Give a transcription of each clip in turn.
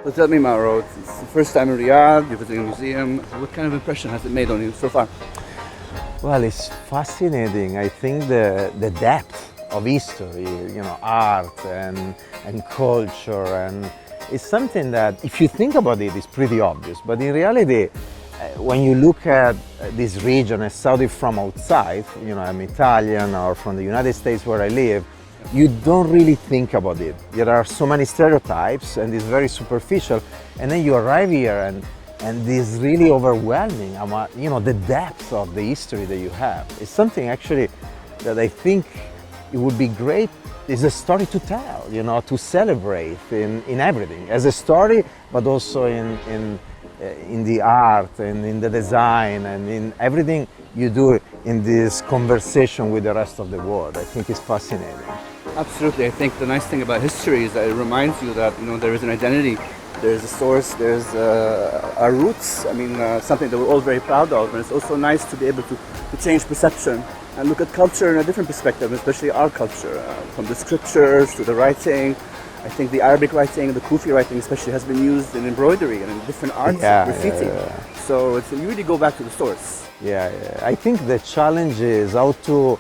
So tell me, Mauro, it's the first time in Riyadh, you're visiting a museum. What kind of impression has it made on you so far? Well, it's fascinating. I think the depth of history, art and culture, and it's something that, if you think about it, is pretty obvious. But in reality, when you look at this region and saw it from outside, I'm Italian or from the United States where I live, you don't really think about it. There are so many stereotypes and it's very superficial. And then you arrive here and this really overwhelming, the depth of the history that you have. It's something actually that I think it would be great, is a story to tell, to celebrate in everything. As a story, but also in the art and in the design and in everything you do in this conversation with the rest of the world. I think it's fascinating. Absolutely. I think the nice thing about history is that it reminds you that there is an identity, there's a source, there's our roots. I mean, something that we're all very proud of, and it's also nice to be able to change perception and look at culture in a different perspective, especially our culture, from the scriptures to the writing. I think the Arabic writing, the Kufi writing especially, has been used in embroidery and in different arts, graffiti. So you really go back to the source. Yeah. I think the challenge is how to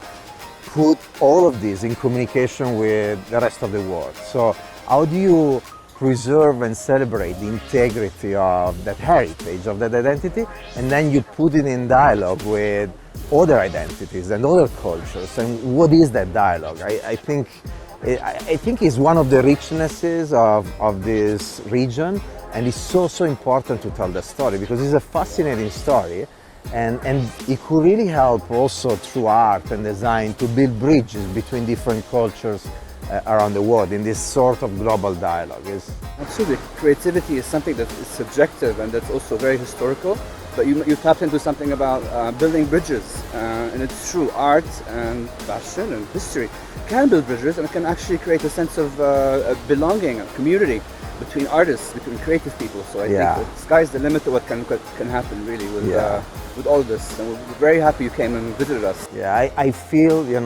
put all of this in communication with the rest of the world. So how do you preserve and celebrate the integrity of that heritage, of that identity, and then you put it in dialogue with other identities and other cultures, and what is that dialogue? I think it's one of the richnesses of this region, and it's so important to tell the story because it's a fascinating story, and it could really help also through art and design to build bridges between different cultures around the world in this sort of global dialogue. Absolutely. Creativity is something that is subjective and that's also very historical, but you tapped into something about building bridges, and it's true, art and fashion and history can build bridges, and it can actually create a sense of belonging, a community between artists, between creative people. So I think the sky's the limit to what can happen really with all this, and we're very happy you came and visited us. Yeah, I feel the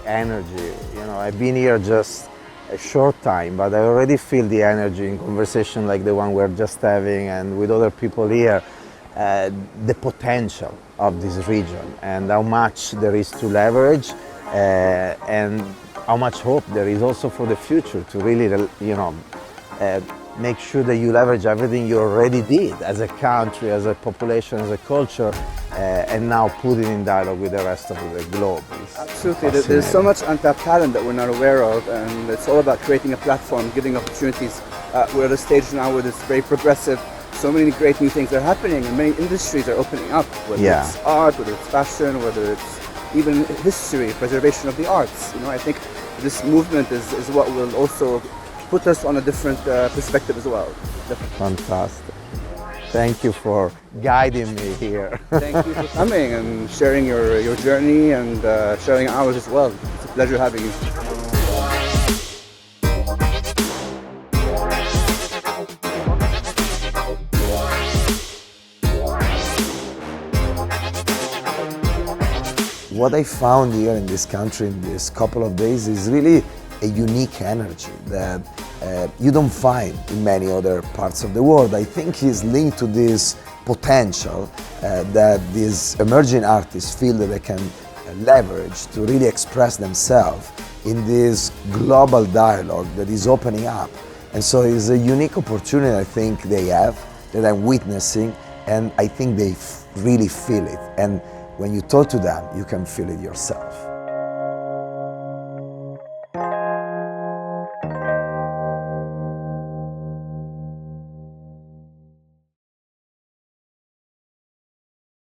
energy. I've been here just a short time, but I already feel the energy in conversation like the one we're just having and with other people here, the potential of this region and how much there is to leverage, and how much hope there is also for the future to really make sure that you leverage everything you already did as a country, as a population, as a culture, and now put it in dialogue with the rest of the globe. Absolutely. There's so much untapped talent that we're not aware of, and it's all about creating a platform, giving opportunities. We're at a stage now where it's very progressive. So many great new things are happening, and many industries are opening up, whether it's art, whether it's fashion, whether it's even history, preservation of the arts. I think this movement is what will also put us on a different perspective as well. Definitely. Fantastic. Thank you for guiding me here. Thank you for coming and sharing your journey and sharing ours as well. It's a pleasure having you. What I found here in this country in this couple of days is really a unique energy that you don't find in many other parts of the world. I think is linked to this potential that these emerging artists feel that they can leverage to really express themselves in this global dialogue that is opening up. And so it's a unique opportunity I think they have, that I'm witnessing, and I think they really feel it. And when you talk to them, you can feel it yourself.